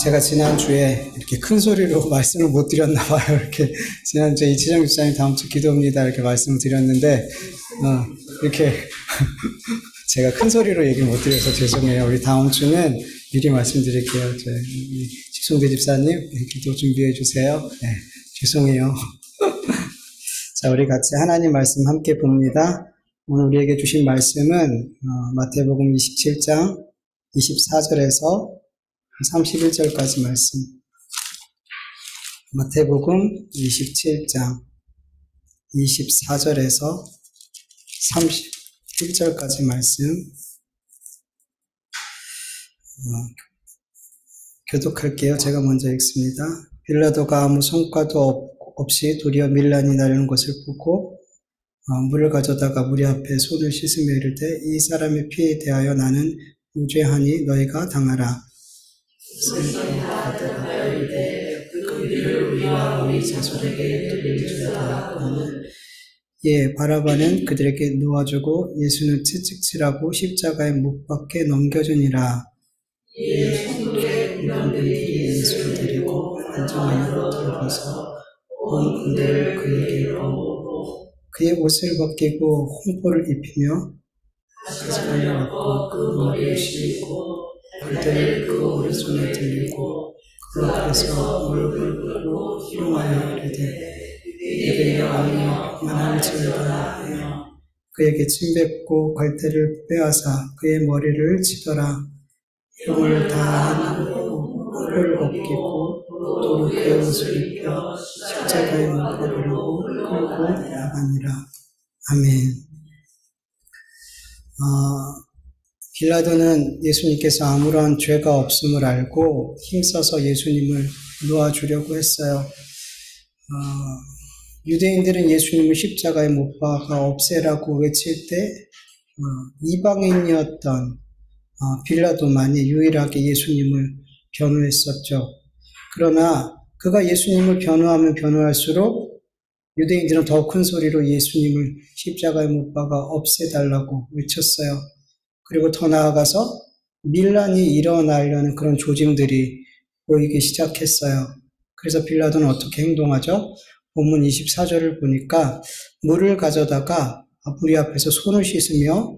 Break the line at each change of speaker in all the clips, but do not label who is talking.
제가 지난주에 이렇게 큰 소리로 말씀을 못 드렸나 봐요. 이렇게 지난주에 이치정 집사님 다음 주 기도입니다 이렇게 말씀을 드렸는데 이렇게 제가 큰 소리로 얘기를 못 드려서 죄송해요. 우리 다음 주는 미리 말씀드릴게요. 지송대 집사님 기도 준비해 주세요. 네, 죄송해요. 자, 우리 같이 하나님 말씀 함께 봅니다. 오늘 우리에게 주신 말씀은 마태복음 27장 24절에서 31절까지 말씀. 마태복음 27장 24절에서 31절까지 말씀. 교독할게요. 제가 먼저 읽습니다. 빌라도가 아무 성과도 없이 도리어 밀란이 나르는 것을 보고 물을 가져다가 무리 앞에 손을 씻으며 이르되 이 사람의 피에 대하여 나는 무죄하니 너희가 당하라. 예, 바라바는 그들에게 놓아주고 예수는 채찍질하고 십자가에 못 박혀 넘겨주니라. 군대들이 예수를 데리고 안정환으로 들어가서 온 군대를 그에게 보고 그의 옷을 벗기고 홍보를 입히며 가지런히 얻고 그 머리에 씌우고 발대를 그 오른손에 들리고 그 앞에서 무릎을 꿇고 희롱하여 이르되 내게 왕이여 평안할지어다 하여 그에게 침뱉고 갈대를 빼앗아 그의 머리를 치더라. 형을 다한 후 혀를 벗기고 도로 그의 옷을 입혀 십자가에 못 박으려고 끌고 나가니라. 아멘. 빌라도는 예수님께서 아무런 죄가 없음을 알고 힘써서 예수님을 놓아주려고 했어요. 유대인들은 예수님을 십자가에 못 박아 없애라고 외칠 때 이방인이었던 빌라도만이 유일하게 예수님을 변호했었죠. 그러나 그가 예수님을 변호하면 변호할수록 유대인들은 더 큰 소리로 예수님을 십자가에 못 박아 없애달라고 외쳤어요. 그리고 더 나아가서 밀란이 일어나려는 그런 조짐들이 보이기 시작했어요. 그래서 빌라도는 어떻게 행동하죠? 본문 24절을 보니까 물을 가져다가 무리 앞에서 손을 씻으며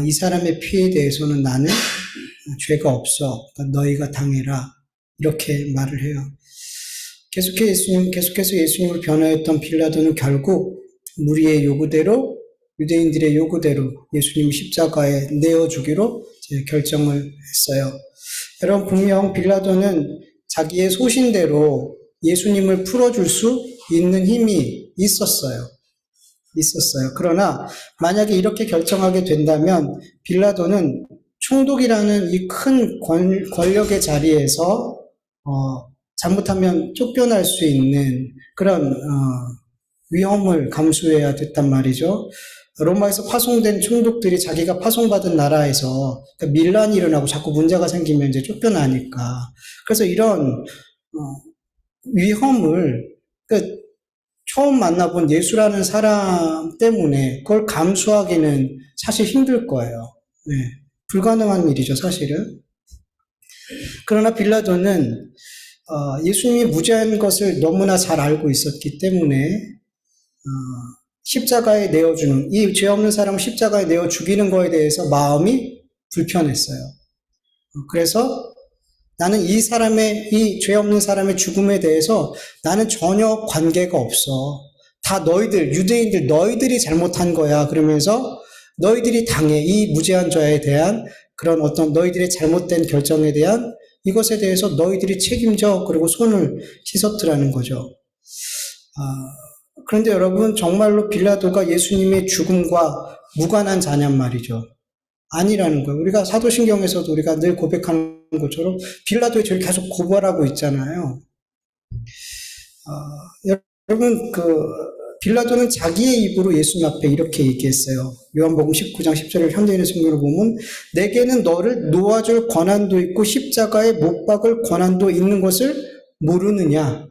이 사람의 피에 대해서는 나는 죄가 없어. 그러니까 너희가 당해라. 이렇게 말을 해요. 계속해서 예수님을 변호했던 빌라도는 결국 무리의 요구대로, 유대인들의 요구대로 예수님 십자가에 내어주기로 결정을 했어요. 여러분, 분명 빌라도는 자기의 소신대로 예수님을 풀어줄 수 있는 힘이 있었어요. 그러나 만약에 이렇게 결정하게 된다면 빌라도는 총독이라는 이 큰 권력의 자리에서 잘못하면 쫓겨날 수 있는 그런 위험을 감수해야 됐단 말이죠. 로마에서 파송된 총독들이 자기가 파송받은 나라에서 그러니까 밀란이 일어나고 자꾸 문제가 생기면 이제 쫓겨나니까. 그래서 이런 위험을 그러니까 처음 만나본 예수라는 사람 때문에 그걸 감수하기는 사실 힘들 거예요. 네, 불가능한 일이죠, 사실은. 그러나 빌라도는 예수님이 무죄한 것을 너무나 잘 알고 있었기 때문에 십자가에 내어주는, 이 죄 없는 사람을 십자가에 내어 죽이는 거에 대해서 마음이 불편했어요. 그래서 나는 이 죄 없는 사람의 죽음에 대해서 나는 전혀 관계가 없어. 다 너희들, 유대인들, 너희들이 잘못한 거야. 그러면서 너희들이 당해. 이 무죄한 자에 대한 그런 어떤 너희들의 잘못된 결정에 대한 이것에 대해서 너희들이 책임져. 그리고 손을 씻었더라는 거죠. 그런데 여러분, 정말로 빌라도가 예수님의 죽음과 무관한 자냔 말이죠. 아니라는 거예요. 우리가 사도신경에서도 우리가 늘 고백하는 것처럼 빌라도의 죄를 계속 고발하고 있잖아요. 여러분, 빌라도는 자기의 입으로 예수님 앞에 이렇게 얘기했어요. 요한복음 19장 10절을 현대인의 성경으로 보면 내게는 너를 놓아줄 권한도 있고 십자가에 못 박을 권한도 있는 것을 모르느냐.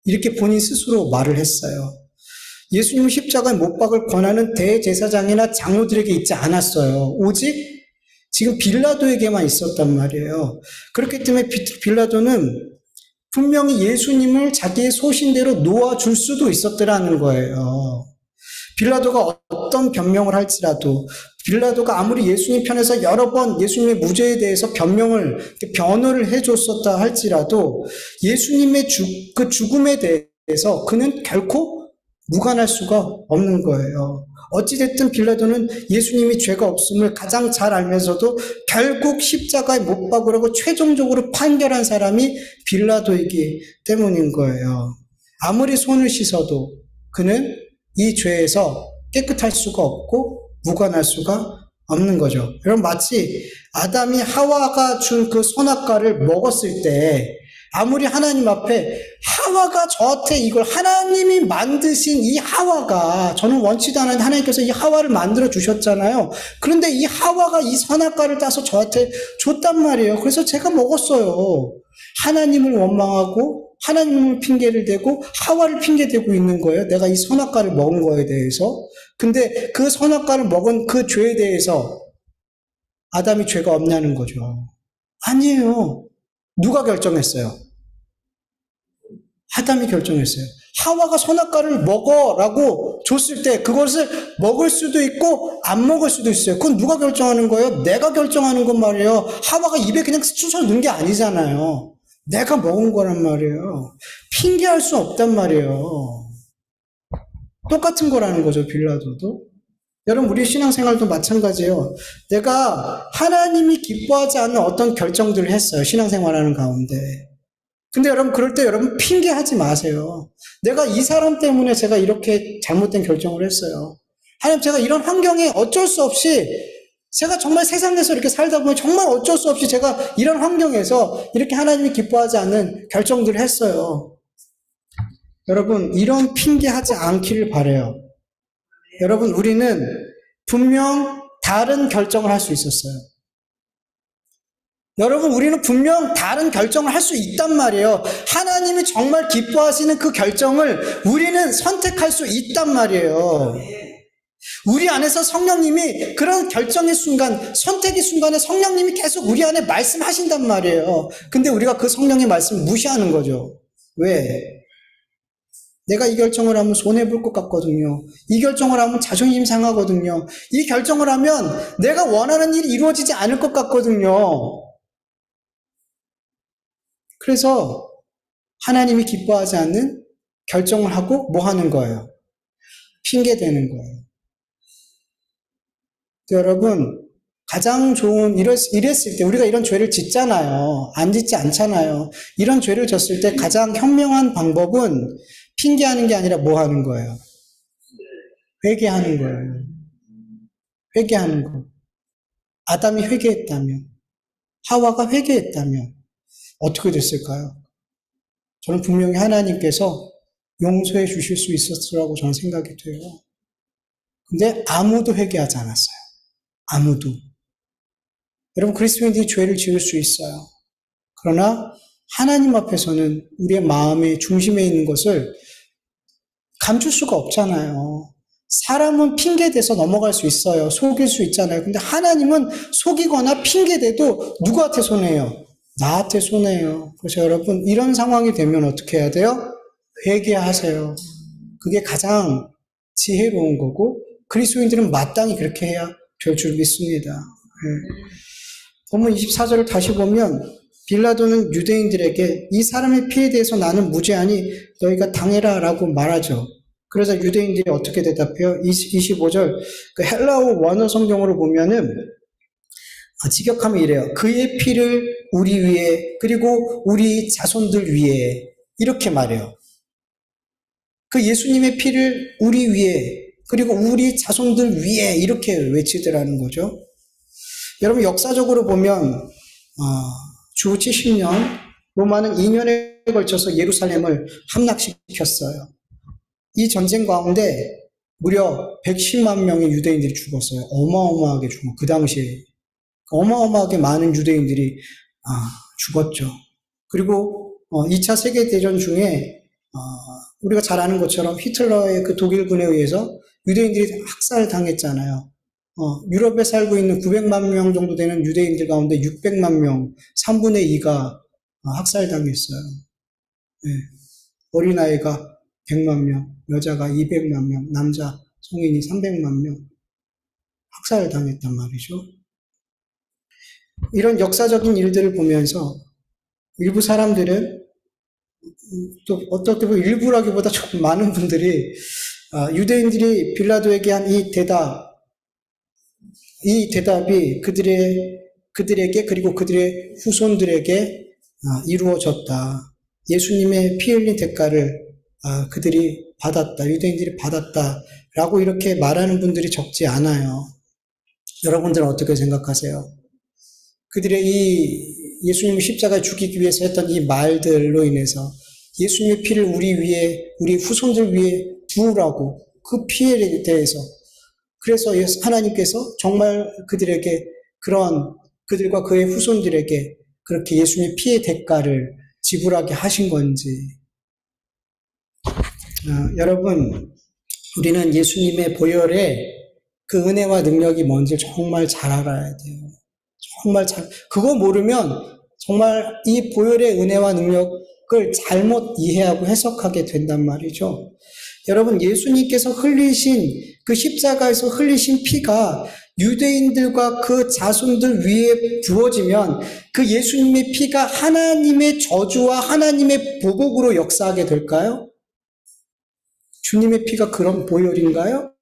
이렇게 본인 스스로 말을 했어요. 예수님 십자가에 못 박을 권한은 대제사장이나 장로들에게 있지 않았어요. 오직 지금 빌라도에게만 있었단 말이에요. 그렇기 때문에 빌라도는 분명히 예수님을 자기의 소신대로 놓아줄 수도 있었더라는 거예요. 빌라도가 어떤 변명을 할지라도, 빌라도가 아무리 예수님 편에서 여러 번 예수님의 무죄에 대해서 변호를 해줬었다 할지라도 예수님의 그 죽음에 대해서 그는 결코 무관할 수가 없는 거예요. 어찌됐든 빌라도는 예수님이 죄가 없음을 가장 잘 알면서도 결국 십자가에 못 박으라고 최종적으로 판결한 사람이 빌라도이기 때문인 거예요. 아무리 손을 씻어도 그는 이 죄에서 깨끗할 수가 없고 무관할 수가 없는 거죠. 여러분, 마치 아담이 하와가 준 그 선악과를 먹었을 때 아무리 하나님 앞에 하와가 저한테 이걸 하나님이 만드신 이 하와가, 저는 원치도 않았는데 하나님께서 이 하와를 만들어 주셨잖아요. 그런데 이 하와가 이 선악과를 따서 저한테 줬단 말이에요. 그래서 제가 먹었어요. 하나님을 원망하고 하나님을 핑계를 대고 하와를 핑계대고 있는 거예요. 내가 이 선악과를 먹은 거에 대해서. 근데 그 선악과를 먹은 그 죄에 대해서 아담이 죄가 없냐는 거죠. 아니에요. 누가 결정했어요? 아담이 결정했어요. 하와가 선악과를 먹어라고 줬을 때 그것을 먹을 수도 있고 안 먹을 수도 있어요. 그건 누가 결정하는 거예요? 내가 결정하는 건 말이에요. 하와가 입에 그냥 쑤셔 넣은 게 아니잖아요. 내가 먹은 거란 말이에요. 핑계할 수 없단 말이에요. 똑같은 거라는 거죠, 빌라도도. 여러분, 우리 신앙생활도 마찬가지예요. 내가 하나님이 기뻐하지 않는 어떤 결정들을 했어요, 신앙생활하는 가운데. 근데 여러분, 그럴 때 여러분 핑계하지 마세요. 내가 이 사람 때문에 제가 이렇게 잘못된 결정을 했어요. 하나님, 제가 이런 환경에 어쩔 수 없이, 제가 정말 세상에서 이렇게 살다 보면 정말 어쩔 수 없이 제가 이런 환경에서 이렇게 하나님이 기뻐하지 않는 결정들을 했어요. 여러분, 이런 핑계하지 않기를 바라요. 여러분, 우리는 분명 다른 결정을 할 수 있었어요. 여러분, 우리는 분명 다른 결정을 할 수 있단 말이에요. 하나님이 정말 기뻐하시는 그 결정을 우리는 선택할 수 있단 말이에요. 우리 안에서 성령님이 그런 결정의 순간, 선택의 순간에 성령님이 계속 우리 안에 말씀하신단 말이에요. 근데 우리가 그 성령의 말씀을 무시하는 거죠. 왜? 내가 이 결정을 하면 손해볼 것 같거든요. 이 결정을 하면 자존심 상하거든요. 이 결정을 하면 내가 원하는 일이 이루어지지 않을 것 같거든요. 그래서 하나님이 기뻐하지 않는 결정을 하고 뭐 하는 거예요? 핑계대는 거예요. 여러분, 가장 좋은, 이랬을 때, 우리가 이런 죄를 짓잖아요. 안 짓지 않잖아요. 이런 죄를 졌을 때 가장 현명한 방법은 핑계하는 게 아니라 뭐 하는 거예요? 회개하는 거예요. 회개하는 거. 아담이 회개했다면, 하와가 회개했다면, 어떻게 됐을까요? 저는 분명히 하나님께서 용서해 주실 수 있었으라고 저는 생각이 돼요. 근데 아무도 회개하지 않았어요. 아무도. 여러분, 그리스도인들이 죄를 지을 수 있어요. 그러나 하나님 앞에서는 우리의 마음의 중심에 있는 것을 감출 수가 없잖아요. 사람은 핑계대서 넘어갈 수 있어요. 속일 수 있잖아요. 근데 하나님은 속이거나 핑계대도 누구한테 손해요? 나한테 손해요. 그래서 여러분, 이런 상황이 되면 어떻게 해야 돼요? 회개하세요. 그게 가장 지혜로운 거고, 그리스도인들은 마땅히 그렇게 해야 될 줄 믿습니다. 본문 24절을 다시 보면 빌라도는 유대인들에게 이 사람의 피에 대해서 나는 무죄하니 너희가 당해라 라고 말하죠. 그래서 유대인들이 어떻게 대답해요? 25절 그 헬라어 원어 성경으로 보면은 직역하면 이래요. 그의 피를 우리 위에 그리고 우리 자손들 위에 이렇게 말해요. 그 예수님의 피를 우리 위에 그리고 우리 자손들 위에 이렇게 외치더라는 거죠. 여러분, 역사적으로 보면 주 70년 로마는 2년에 걸쳐서 예루살렘을 함락시켰어요. 이 전쟁 가운데 무려 110만 명의 유대인들이 죽었어요. 어마어마하게 죽었고 그 당시에 어마어마하게 많은 유대인들이 죽었죠. 그리고 2차 세계대전 중에 우리가 잘 아는 것처럼 히틀러의 그 독일군에 의해서 유대인들이 학살당했잖아요. 유럽에 살고 있는 900만 명 정도 되는 유대인들 가운데 600만 명, 3분의 2가 학살당했어요. 네. 어린아이가 100만 명, 여자가 200만 명, 남자 성인이 300만 명 학살당했단 말이죠. 이런 역사적인 일들을 보면서 일부 사람들은 또 어떻게 보면 일부라기보다 조금 많은 분들이 유대인들이 빌라도에게 한 이 대답이 그들에게 그리고 그들의 후손들에게 이루어졌다. 예수님의 피 흘린 대가를 그들이 받았다. 유대인들이 받았다라고 이렇게 말하는 분들이 적지 않아요. 여러분들은 어떻게 생각하세요? 그들의 이 예수님을 십자가에 죽이기 위해서 했던 이 말들로 인해서 예수님의 피를 우리 후손들 위해 부으라고 그 피에 대해서 그래서 하나님께서 정말 그들과 그의 후손들에게 그렇게 예수님의 피의 대가를 지불하게 하신 건지. 여러분, 우리는 예수님의 보혈의 그 은혜와 능력이 뭔지 정말 잘 알아야 돼요. 그거 모르면 정말 이 보혈의 은혜와 능력을 잘못 이해하고 해석하게 된단 말이죠. 여러분, 예수님께서 흘리신 그 십자가에서 흘리신 피가 유대인들과 그 자손들 위에 부어지면 그 예수님의 피가 하나님의 저주와 하나님의 보복으로 역사하게 될까요? 주님의 피가 그런 보혈인가요?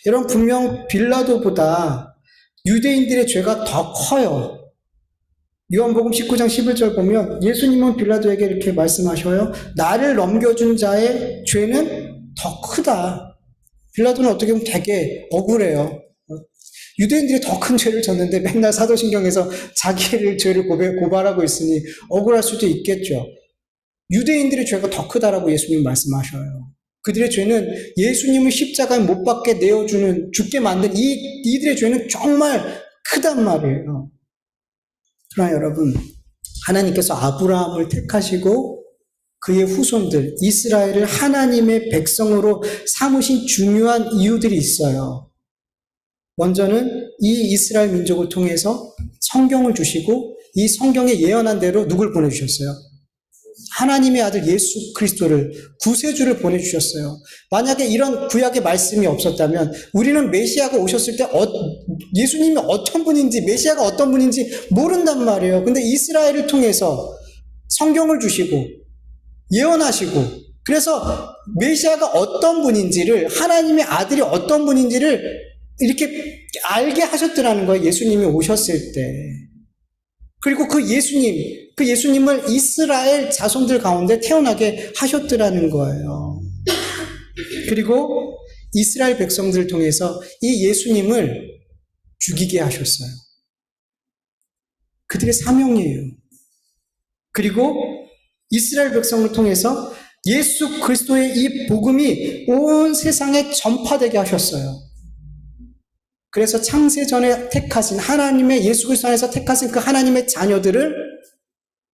여러분, 분명 빌라도보다 유대인들의 죄가 더 커요. 요한복음 19장 11절 보면 예수님은 빌라도에게 이렇게 말씀하셔요. 나를 넘겨준 자의 죄는 더 크다. 빌라도는 어떻게 보면 되게 억울해요. 유대인들이 더 큰 죄를 졌는데 맨날 사도신경에서 자기를 죄를 고발하고 있으니 억울할 수도 있겠죠. 유대인들의 죄가 더 크다라고 예수님 말씀하셔요. 그들의 죄는 예수님을 십자가에 못 박게 내어주는, 죽게 만든 이들의 죄는 정말 크단 말이에요. 그러나 여러분, 하나님께서 아브라함을 택하시고 그의 후손들, 이스라엘을 하나님의 백성으로 삼으신 중요한 이유들이 있어요. 먼저는 이 이스라엘 민족을 통해서 성경을 주시고 이 성경에 예언한 대로 누굴 보내주셨어요? 하나님의 아들 예수 그리스도를, 구세주를 보내주셨어요. 만약에 이런 구약의 말씀이 없었다면 우리는 메시아가 오셨을 때 예수님이 어떤 분인지, 메시아가 어떤 분인지 모른단 말이에요. 근데 이스라엘을 통해서 성경을 주시고 예언하시고, 그래서 메시아가 어떤 분인지를, 하나님의 아들이 어떤 분인지를 이렇게 알게 하셨더라는 거예요. 예수님이 오셨을 때. 그리고 그 예수님을 이스라엘 자손들 가운데 태어나게 하셨더라는 거예요. 그리고 이스라엘 백성들을 통해서 이 예수님을 죽이게 하셨어요. 그들의 사명이에요. 그리고 이스라엘 백성을 통해서 예수 그리스도의 이 복음이 온 세상에 전파되게 하셨어요. 그래서 창세전에 택하신 하나님의 예수 그리스도 안에서 택하신 그 하나님의 자녀들을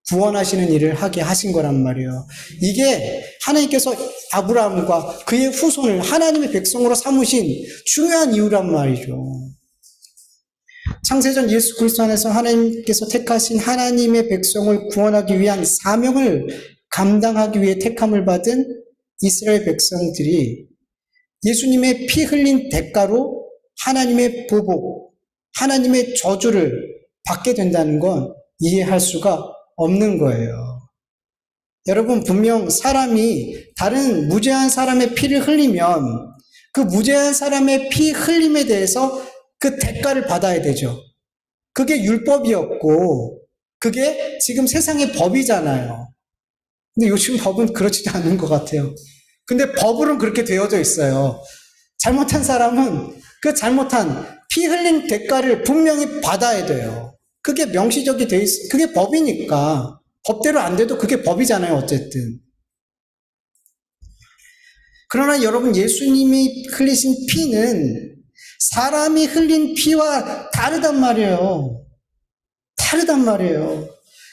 구원하시는 일을 하게 하신 거란 말이에요. 이게 하나님께서 아브라함과 그의 후손을 하나님의 백성으로 삼으신 중요한 이유란 말이죠. 창세전 예수 그리스도 안에서 하나님께서 택하신 하나님의 백성을 구원하기 위한 사명을 감당하기 위해 택함을 받은 이스라엘 백성들이 예수님의 피 흘린 대가로 하나님의 보복, 하나님의 저주를 받게 된다는 건 이해할 수가 없는 거예요. 여러분, 분명 사람이 다른 무죄한 사람의 피를 흘리면 그 무죄한 사람의 피 흘림에 대해서 그 대가를 받아야 되죠. 그게 율법이었고 그게 지금 세상의 법이잖아요. 근데 요즘 법은 그렇지도 않은 것 같아요. 근데 법으로는 그렇게 되어져 있어요. 잘못한 사람은 그 잘못한 피 흘린 대가를 분명히 받아야 돼요. 그게 명시적이 돼 있어. 그게 법이니까. 법대로 안 돼도 그게 법이잖아요, 어쨌든. 그러나 여러분, 예수님이 흘리신 피는 사람이 흘린 피와 다르단 말이에요. 다르단 말이에요.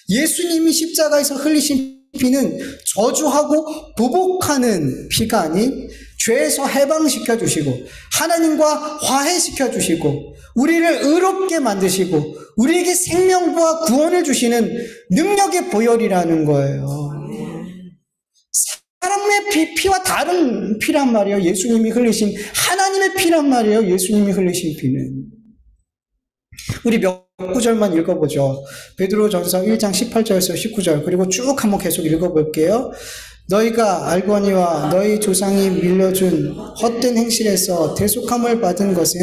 예수님이 십자가에서 흘리신 피는 저주하고 보복하는 피가 아닌 죄에서 해방시켜 주시고 하나님과 화해시켜 주시고 우리를 의롭게 만드시고 우리에게 생명과 구원을 주시는 능력의 보혈이라는 거예요. 사람의 피와 다른 피란 말이에요. 예수님이 흘리신 하나님의 피란 말이에요. 예수님이 흘리신 피는. 우리 몇 구절만 읽어보죠. 베드로전서 1장 18절에서 19절 그리고 쭉 한번 계속 읽어볼게요. 너희가 알거니와 너희 조상이 밀려준 헛된 행실에서 대속함을 받은 것은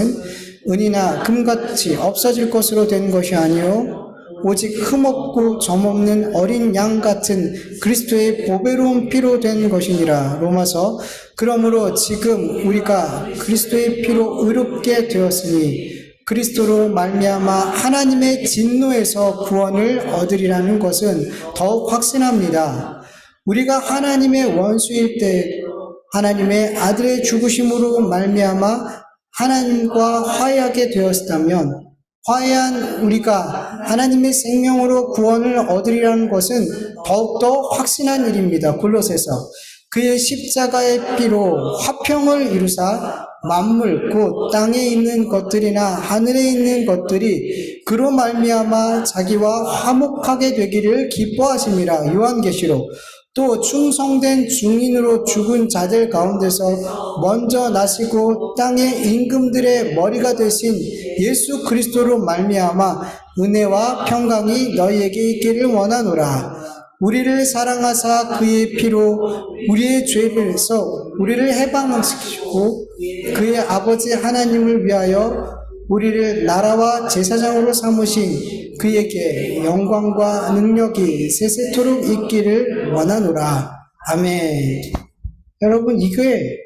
은이나 금같이 없어질 것으로 된 것이 아니요 오직 흠없고 점없는 어린 양 같은 그리스도의 보배로운 피로 된 것이니라. 로마서. 그러므로 지금 우리가 그리스도의 피로 의롭게 되었으니 그리스도로 말미암아 하나님의 진노에서 구원을 얻으리라는 것은 더욱 확신합니다. 우리가 하나님의 원수일 때 하나님의 아들의 죽으심으로 말미암아 하나님과 화해하게 되었다면 화해한 우리가 하나님의 생명으로 구원을 얻으리라는 것은 더욱더 확신한 일입니다. 골로새서. 그의 십자가의 피로 화평을 이루사 만물 곧 땅에 있는 것들이나 하늘에 있는 것들이 그로 말미암아 자기와 화목하게 되기를 기뻐하심이라. 요한계시록. 또 충성된 증인으로 죽은 자들 가운데서 먼저 나시고 땅의 임금들의 머리가 되신 예수 그리스도로 말미암아 은혜와 평강이 너희에게 있기를 원하노라. 우리를 사랑하사 그의 피로 우리의 죄에서 우리를 해방시키시고 그의 아버지 하나님을 위하여 우리를 나라와 제사장으로 삼으신 그에게 영광과 능력이 세세토록 있기를 원하노라. 아멘. 여러분, 이게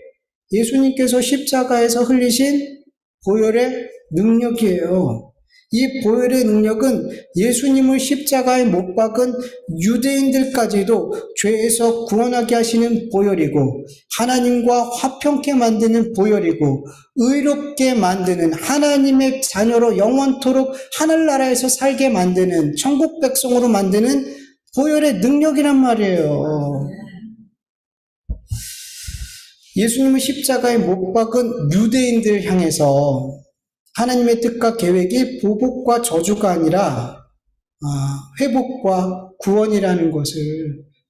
예수님께서 십자가에서 흘리신 보혈의 능력이에요. 이 보혈의 능력은 예수님을 십자가에 못 박은 유대인들까지도 죄에서 구원하게 하시는 보혈이고 하나님과 화평케 만드는 보혈이고 의롭게 만드는 하나님의 자녀로 영원토록 하늘나라에서 살게 만드는 천국 백성으로 만드는 보혈의 능력이란 말이에요. 예수님을 십자가에 못 박은 유대인들을 향해서 하나님의 뜻과 계획이 보복과 저주가 아니라 회복과 구원이라는 것을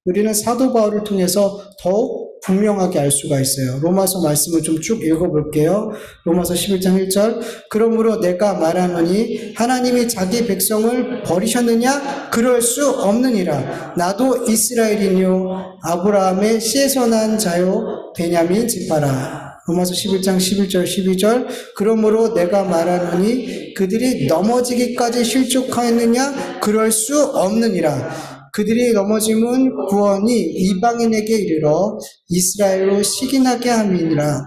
우리는 사도 바울을 통해서 더욱 분명하게 알 수가 있어요. 로마서 말씀을 좀 쭉 읽어볼게요. 로마서 11장 1절. 그러므로 내가 말하노니 하나님이 자기 백성을 버리셨느냐? 그럴 수 없느니라. 나도 이스라엘이뇨 아브라함의 씨에서 난 자요 베냐민 지파라. 로마서 11장 11절 12절. 그러므로 내가 말하노니 그들이 넘어지기까지 실족하였느냐? 그럴 수 없느니라. 그들이 넘어짐은 구원이 이방인에게 이르러 이스라엘로 시기나게 함이니라.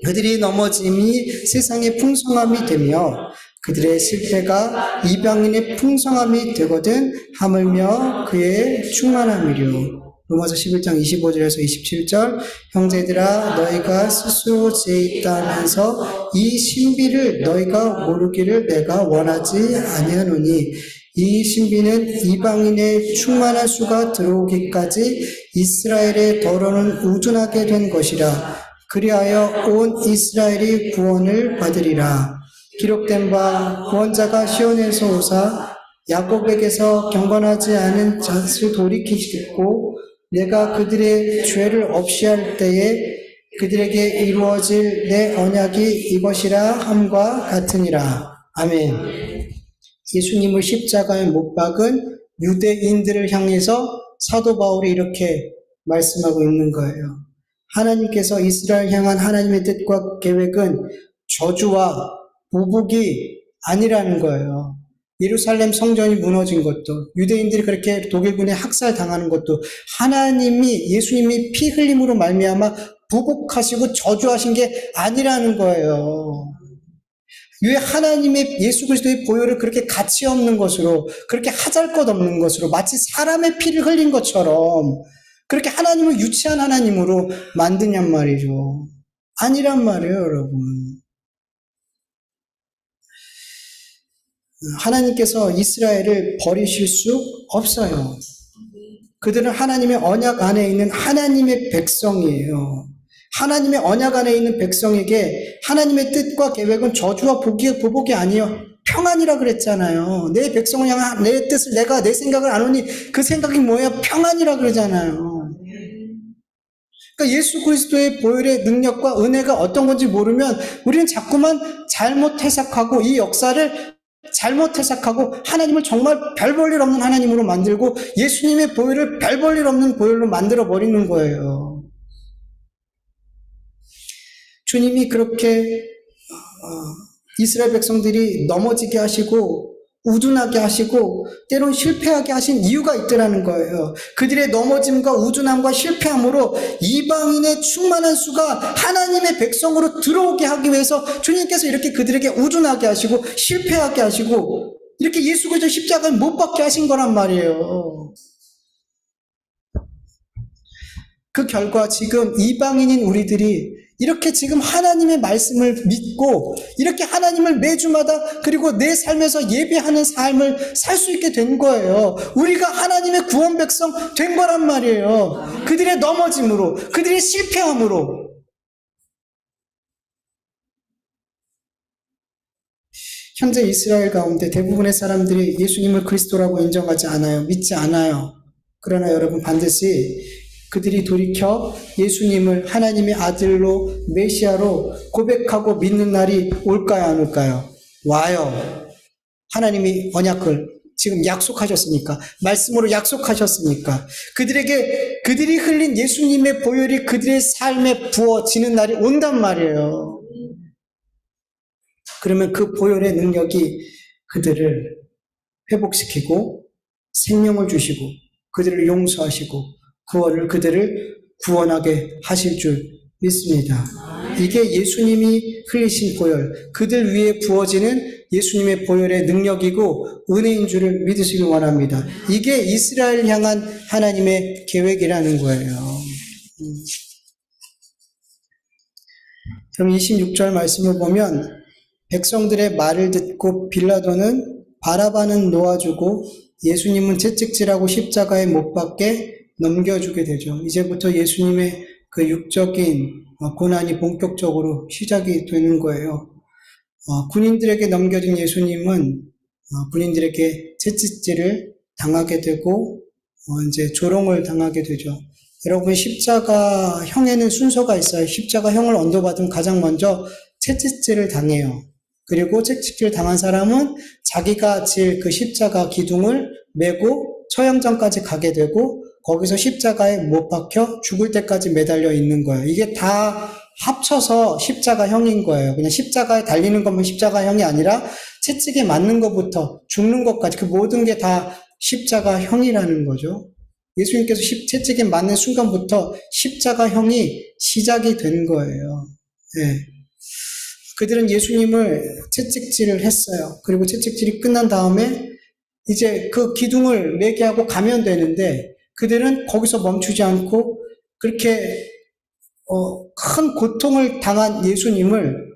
그들이 넘어짐이 세상의 풍성함이 되며 그들의 실패가 이방인의 풍성함이 되거든 하물며 그의 충만함이려. 로마서 11장 25절에서 27절. 형제들아 너희가 스스로 죄 있다 하면서 이 신비를 너희가 모르기를 내가 원하지 아니하노니 이 신비는 이방인의 충만한 수가 들어오기까지 이스라엘의 더러는 우둔하게 된 것이라. 그리하여 온 이스라엘이 구원을 받으리라. 기록된 바 구원자가 시온에서 오사 야곱에게서 경건하지 않은 자를 돌이키시고 내가 그들의 죄를 없이 할 때에 그들에게 이루어질 내 언약이 이것이라 함과 같으니라. 아멘. 예수님을 십자가에 못 박은 유대인들을 향해서 사도 바울이 이렇게 말씀하고 있는 거예요. 하나님께서 이스라엘 향한 하나님의 뜻과 계획은 저주와 보복이 아니라는 거예요. 예루살렘 성전이 무너진 것도, 유대인들이 그렇게 독일군에 학살당하는 것도 하나님이 예수님이 피 흘림으로 말미암아 보복하시고 저주하신 게 아니라는 거예요. 왜 하나님의 예수 그리스도의 보혈을 그렇게 가치 없는 것으로, 그렇게 하잘것없는 것으로, 마치 사람의 피를 흘린 것처럼 그렇게 하나님을 유치한 하나님으로 만드냔 말이죠. 아니란 말이에요, 여러분. 하나님께서 이스라엘을 버리실 수 없어요. 그들은 하나님의 언약 안에 있는 하나님의 백성이에요. 하나님의 언약 안에 있는 백성에게 하나님의 뜻과 계획은 저주와 보복이 아니요 평안이라 그랬잖아요. 내 백성을 향한 내 뜻을 내가 내 생각을 안 하니 그 생각이 뭐예요? 평안이라 그러잖아요. 그러니까 예수 그리스도의 보혈의 능력과 은혜가 어떤 건지 모르면 우리는 자꾸만 잘못 해석하고 이 역사를 잘못 해석하고 하나님을 정말 별 볼 일 없는 하나님으로 만들고 예수님의 보혈을 별 볼 일 없는 보혈로 만들어 버리는 거예요. 주님이 그렇게 이스라엘 백성들이 넘어지게 하시고 우둔하게 하시고 때론 실패하게 하신 이유가 있더라는 거예요. 그들의 넘어짐과 우둔함과 실패함으로 이방인의 충만한 수가 하나님의 백성으로 들어오게 하기 위해서 주님께서 이렇게 그들에게 우둔하게 하시고 실패하게 하시고 이렇게 예수 그리스도 십자가를 못 박게 하신 거란 말이에요. 그 결과 지금 이방인인 우리들이 이렇게 지금 하나님의 말씀을 믿고 이렇게 하나님을 매주마다 그리고 내 삶에서 예배하는 삶을 살 수 있게 된 거예요. 우리가 하나님의 구원 백성 된 거란 말이에요. 그들의 넘어짐으로, 그들의 실패함으로. 현재 이스라엘 가운데 대부분의 사람들이 예수님을 그리스도라고 인정하지 않아요. 믿지 않아요. 그러나 여러분 반드시 그들이 돌이켜 예수님을 하나님의 아들로 메시아로 고백하고 믿는 날이 올까요, 안 올까요? 와요. 하나님이 언약을 지금 약속하셨으니까, 말씀으로 약속하셨으니까, 그들이 흘린 예수님의 보혈이 그들의 삶에 부어지는 날이 온단 말이에요. 그러면 그 보혈의 능력이 그들을 회복시키고 생명을 주시고 그들을 용서하시고 그들을 구원하게 하실 줄 믿습니다. 이게 예수님이 흘리신 보혈, 그들 위에 부어지는 예수님의 보혈의 능력이고 은혜인 줄을 믿으시길 원합니다. 이게 이스라엘 향한 하나님의 계획이라는 거예요. 그럼 26절 말씀을 보면 백성들의 말을 듣고 빌라도는 바라바는 놓아주고 예수님은 채찍질하고 십자가에 못 박게 넘겨주게 되죠. 이제부터 예수님의 그 육적인 고난이 본격적으로 시작이 되는 거예요. 군인들에게 넘겨진 예수님은 군인들에게 채찍질을 당하게 되고 이제 조롱을 당하게 되죠. 여러분 십자가형에는 순서가 있어요. 십자가형을 언도받으면 가장 먼저 채찍질을 당해요. 그리고 채찍질 당한 사람은 자기가 질 그 십자가 기둥을 메고 처형장까지 가게 되고 거기서 십자가에 못 박혀 죽을 때까지 매달려 있는 거예요. 이게 다 합쳐서 십자가형인 거예요. 그냥 십자가에 달리는 것만 십자가형이 아니라 채찍에 맞는 것부터 죽는 것까지 그 모든 게 다 십자가형이라는 거죠. 예수님께서 채찍에 맞는 순간부터 십자가형이 시작이 된 거예요. 네. 그들은 예수님을 채찍질을 했어요. 그리고 채찍질이 끝난 다음에 이제 그 기둥을 매게 하고 가면 되는데 그들은 거기서 멈추지 않고 그렇게 큰 고통을 당한 예수님을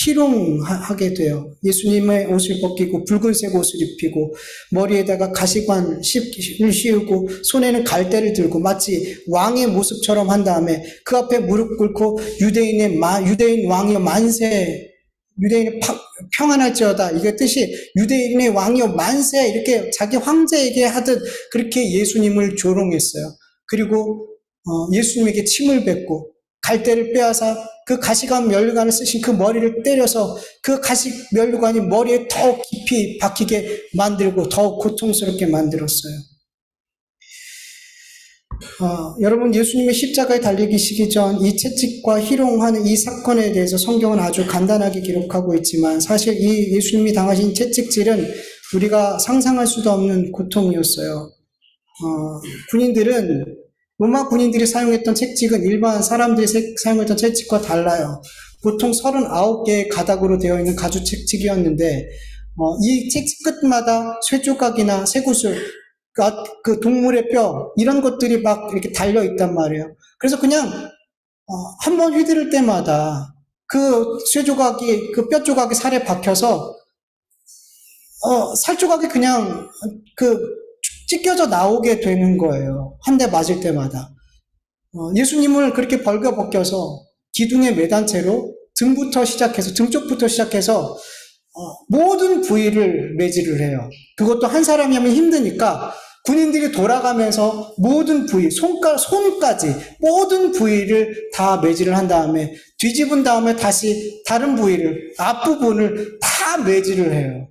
희롱하게 돼요. 예수님의 옷을 벗기고 붉은색 옷을 입히고 머리에다가 가시관을 씌우고 손에는 갈대를 들고 마치 왕의 모습처럼 한 다음에 그 앞에 무릎 꿇고 유대인 왕이여 만세, 유대인이 평안할지어다. 이게 뜻이 유대인의 왕이여 만세 이렇게 자기 황제에게 하듯 그렇게 예수님을 조롱했어요. 그리고 예수님에게 침을 뱉고 갈대를 빼앗아 그 가시관 면류관을 쓰신 그 머리를 때려서 그 가시 면류관이 머리에 더 깊이 박히게 만들고 더 고통스럽게 만들었어요. 여러분 예수님의 십자가에 달리기 시기 전 이 채찍과 희롱하는 이 사건에 대해서 성경은 아주 간단하게 기록하고 있지만 사실 이 예수님이 당하신 채찍질은 우리가 상상할 수도 없는 고통이었어요. 로마 군인들이 사용했던 채찍은 일반 사람들이 사용했던 채찍과 달라요. 보통 39개의 가닥으로 되어 있는 가죽 채찍이었는데 이 채찍 끝마다 쇠조각이나 쇠구슬, 그 동물의 뼈 이런 것들이 막 이렇게 달려 있단 말이에요. 그래서 그냥 한 번 휘두를 때마다 그 쇠조각이 그 뼈 조각이 살에 박혀서 살 조각이 그냥 찢겨져 나오게 되는 거예요. 한 대 맞을 때마다. 예수님을 그렇게 벌거벗겨서 기둥에 매단 채로 등 쪽부터 시작해서 모든 부위를 매질을 해요. 그것도 한 사람이 하면 힘드니까 군인들이 돌아가면서 모든 부위, 손까지 모든 부위를 다 매질을 한 다음에 뒤집은 다음에 다시 다른 부위를, 앞부분을 다 매질을 해요.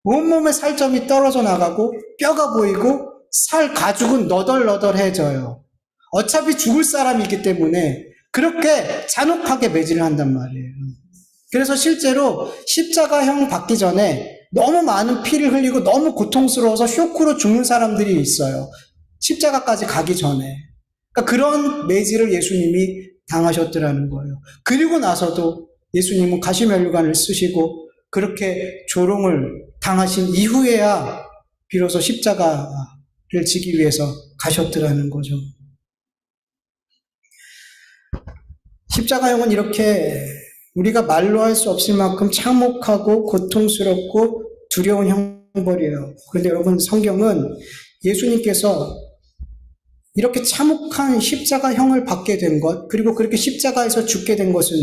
온몸에 살점이 떨어져 나가고 뼈가 보이고 가죽은 너덜너덜해져요. 어차피 죽을 사람이기 때문에 그렇게 잔혹하게 매질을 한단 말이에요. 그래서 실제로 십자가형 받기 전에 너무 많은 피를 흘리고 너무 고통스러워서 쇼크로 죽는 사람들이 있어요. 십자가까지 가기 전에. 그러니까 그런 매질을 예수님이 당하셨더라는 거예요. 그리고 나서도 예수님은 가시면류관을 쓰시고 그렇게 조롱을 당하신 이후에야 비로소 십자가를 지기 위해서 가셨더라는 거죠. 십자가형은 이렇게 우리가 말로 할 수 없을 만큼 참혹하고 고통스럽고 두려운 형벌이에요. 그런데 여러분, 성경은 예수님께서 이렇게 참혹한 십자가형을 받게 된 것, 그리고 그렇게 십자가에서 죽게 된 것은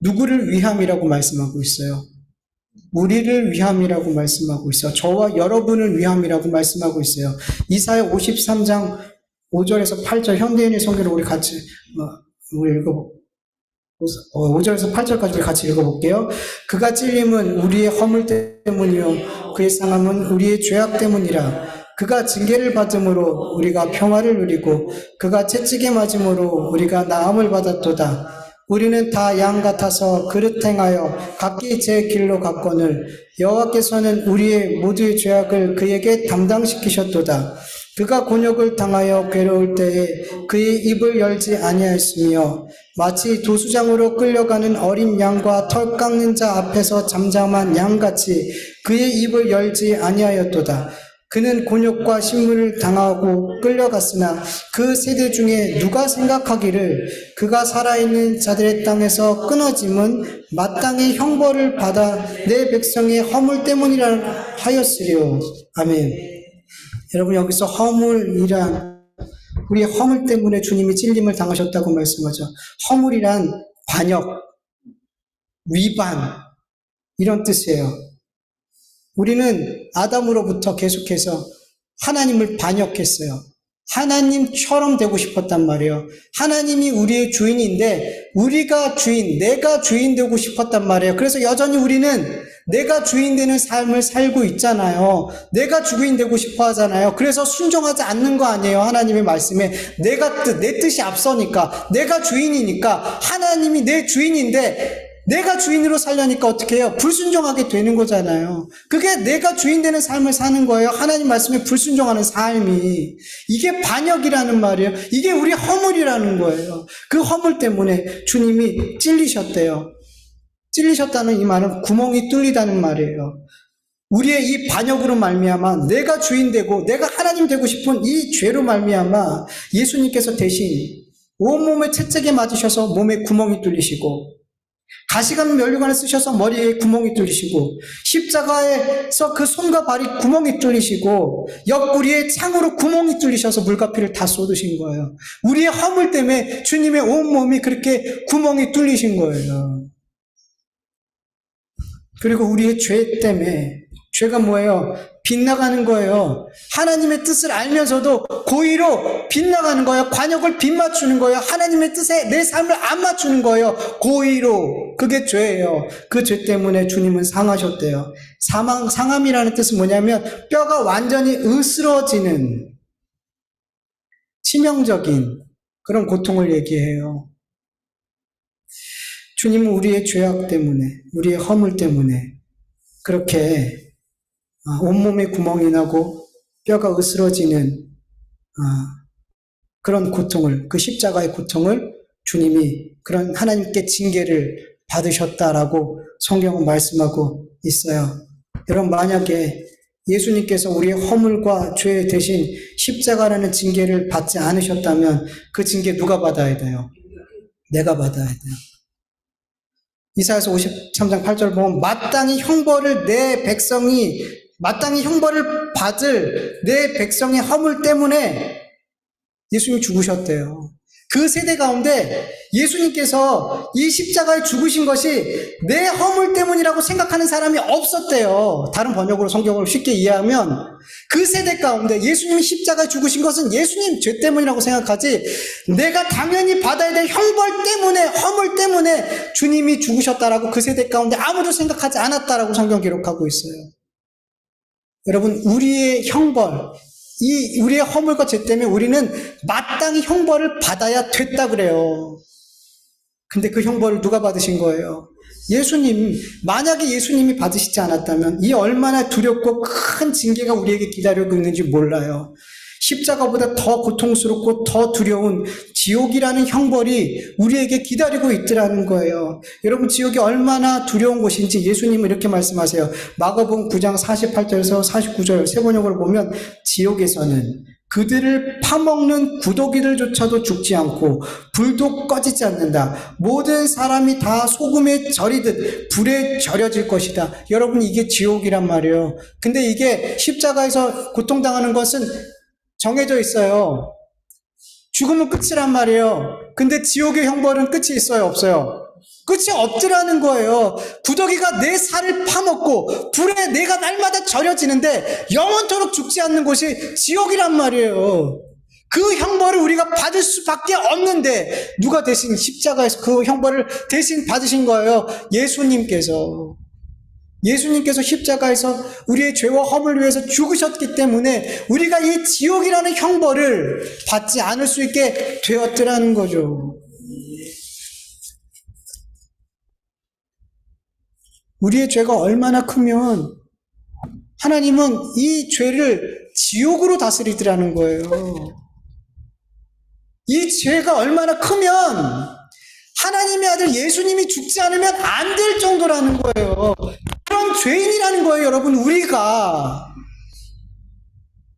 누구를 위함이라고 말씀하고 있어요? 우리를 위함이라고 말씀하고 있어요. 저와 여러분을 위함이라고 말씀하고 있어요. 이사야 53장 5절에서 8절, 현대인의 성경을 우리 같이 읽어볼게요. 5절에서 8절까지 같이 읽어볼게요. 그가 찔림은 우리의 허물 때문이요 그의 상함은 우리의 죄악 때문이라. 그가 징계를 받음으로 우리가 평화를 누리고 그가 채찍에 맞음으로 우리가 나음을 받았도다. 우리는 다 양 같아서 그릇 행하여 각기 제 길로 갔거늘 여호와께서는 우리의 모두의 죄악을 그에게 담당시키셨도다. 그가 곤욕을 당하여 괴로울 때에 그의 입을 열지 아니하였으며 마치 도수장으로 끌려가는 어린 양과 털 깎는 자 앞에서 잠잠한 양같이 그의 입을 열지 아니하였도다. 그는 곤욕과 신문을 당하고 끌려갔으나 그 세대 중에 누가 생각하기를 그가 살아있는 자들의 땅에서 끊어짐은 마땅히 형벌을 받아 내 백성의 허물 때문이라 하였으리요. 아멘. 여러분, 여기서 허물이란 우리의 허물 때문에 주님이 찔림을 당하셨다고 말씀하죠. 허물이란 반역, 위반 이런 뜻이에요. 우리는 아담으로부터 계속해서 하나님을 반역했어요. 하나님처럼 되고 싶었단 말이에요. 하나님이 우리의 주인인데 우리가 내가 주인 되고 싶었단 말이에요. 그래서 여전히 우리는 내가 주인 되는 삶을 살고 있잖아요. 내가 주인 되고 싶어 하잖아요. 그래서 순종하지 않는 거 아니에요. 하나님의 말씀에 내 뜻이 앞서니까, 내가 주인이니까, 하나님이 내 주인인데 내가 주인으로 살려니까 어떻게 해요? 불순종하게 되는 거잖아요. 그게 내가 주인 되는 삶을 사는 거예요. 하나님 말씀에 불순종하는 삶이. 이게 반역이라는 말이에요. 이게 우리 허물이라는 거예요. 그 허물 때문에 주님이 찔리셨대요. 찔리셨다는 이 말은 구멍이 뚫리다는 말이에요. 우리의 이 반역으로 말미암아 내가 주인 되고 내가 하나님 되고 싶은 이 죄로 말미암아 예수님께서 대신 온몸에 채찍에 맞으셔서 몸에 구멍이 뚫리시고 가시관 면류관을 쓰셔서 머리에 구멍이 뚫리시고 십자가에서 그 손과 발이 구멍이 뚫리시고 옆구리에 창으로 구멍이 뚫리셔서 물과 피를 다 쏟으신 거예요. 우리의 허물 때문에 주님의 온몸이 그렇게 구멍이 뚫리신 거예요. 그리고 우리의 죄 때문에, 죄가 뭐예요? 빗나가는 거예요. 하나님의 뜻을 알면서도 고의로 빗나가는 거예요. 관역을 빗맞추는 거예요. 하나님의 뜻에 내 삶을 안 맞추는 거예요. 고의로. 그게 죄예요. 그 죄 때문에 주님은 상하셨대요. 상함이라는 뜻은 뭐냐면 뼈가 완전히 으스러지는 치명적인 그런 고통을 얘기해요. 주님은 우리의 죄악 때문에, 우리의 허물 때문에 그렇게 온몸에 구멍이 나고 뼈가 으스러지는 그런 고통을, 그 십자가의 고통을 주님이 그런 하나님께 징계를 받으셨다라고 성경은 말씀하고 있어요. 여러분, 만약에 예수님께서 우리의 허물과 죄 대신 십자가라는 징계를 받지 않으셨다면 그 징계 누가 받아야 돼요? 내가 받아야 돼요. 이사야서 53장 8절 보면 마땅히 형벌을 받을 내 백성의 허물 때문에 예수님이 죽으셨대요. 그 세대 가운데 예수님께서 이 십자가에 죽으신 것이 내 허물 때문이라고 생각하는 사람이 없었대요. 다른 번역으로 성경을 쉽게 이해하면 그 세대 가운데 예수님이 십자가에 죽으신 것은 예수님 죄 때문이라고 생각하지, 내가 당연히 받아야 될 형벌 때문에, 허물 때문에 주님이 죽으셨다라고 그 세대 가운데 아무도 생각하지 않았다라고 성경 기록하고 있어요. 여러분, 우리의 형벌, 우리의 허물과 죄 때문에 우리는 마땅히 형벌을 받아야 됐다 그래요. 근데 그 형벌을 누가 받으신 거예요? 예수님. 만약에 예수님이 받으시지 않았다면 이 얼마나 두렵고 큰 징계가 우리에게 기다리고 있는지 몰라요. 십자가보다 더 고통스럽고 더 두려운 지옥이라는 형벌이 우리에게 기다리고 있더라는 거예요. 여러분, 지옥이 얼마나 두려운 곳인지 예수님은 이렇게 말씀하세요. 마가복음 9장 48절에서 49절 세 번역을 보면 지옥에서는 그들을 파먹는 구더기들조차도 죽지 않고 불도 꺼지지 않는다. 모든 사람이 다 소금에 절이듯 불에 절여질 것이다. 여러분, 이게 지옥이란 말이에요. 근데 이게 십자가에서 고통당하는 것은 정해져 있어요. 죽으면 끝이란 말이에요. 근데 지옥의 형벌은 끝이 있어요, 없어요? 끝이 없더라는 거예요. 구더기가 내 살을 파먹고 불에 내가 날마다 절여지는데 영원토록 죽지 않는 곳이 지옥이란 말이에요. 그 형벌을 우리가 받을 수밖에 없는데 누가 대신 십자가에서 그 형벌을 대신 받으신 거예요? 예수님께서 십자가에서 우리의 죄와 허물을 위해서 죽으셨기 때문에 우리가 이 지옥이라는 형벌을 받지 않을 수 있게 되었더라는 거죠. 우리의 죄가 얼마나 크면 하나님은 이 죄를 지옥으로 다스리더라는 거예요. 이 죄가 얼마나 크면 하나님의 아들 예수님이 죽지 않으면 안 될 정도라는 거예요. 그런 죄인이라는 거예요, 여러분. 우리가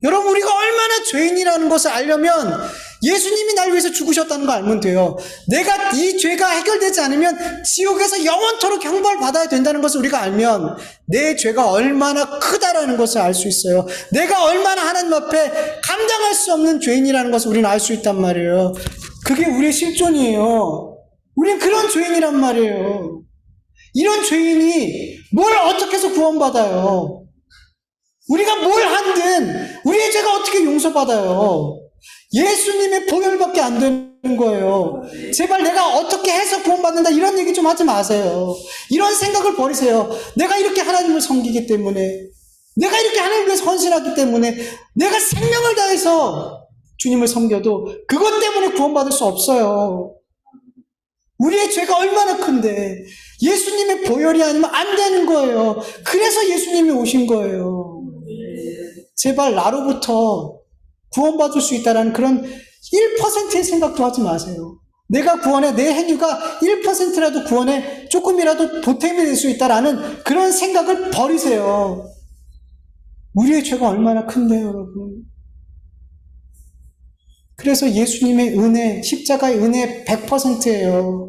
얼마나 죄인이라는 것을 알려면 예수님이 날 위해서 죽으셨다는 거 알면 돼요. 내가 이 죄가 해결되지 않으면 지옥에서 영원토록 형벌받아야 된다는 것을 우리가 알면 내 죄가 얼마나 크다라는 것을 알 수 있어요. 내가 얼마나 하나님 앞에 감당할 수 없는 죄인이라는 것을 우리는 알 수 있단 말이에요. 그게 우리의 실존이에요. 우리는 그런 죄인이란 말이에요. 이런 죄인이 뭘 어떻게 해서 구원받아요? 우리가 뭘 한든 우리의 죄가 어떻게 용서받아요? 예수님의 보혈밖에 안 되는 거예요. 제발 내가 어떻게 해서 구원받는다 이런 얘기 좀 하지 마세요. 이런 생각을 버리세요. 내가 이렇게 하나님을 섬기기 때문에, 내가 이렇게 하나님을 위해서 헌신하기 때문에, 내가 생명을 다해서 주님을 섬겨도 그것 때문에 구원받을 수 없어요. 우리의 죄가 얼마나 큰데 예수님의 보혈이 아니면 안 되는 거예요. 그래서 예수님이 오신 거예요. 제발 나로부터 구원받을 수 있다는 그런 1%의 생각도 하지 마세요. 내가 구원해, 내 행위가 1%라도 구원에 조금이라도 보탬이 될 수 있다라는 그런 생각을 버리세요. 우리의 죄가 얼마나 큰데요, 여러분. 그래서 예수님의 은혜, 십자가의 은혜 100%예요.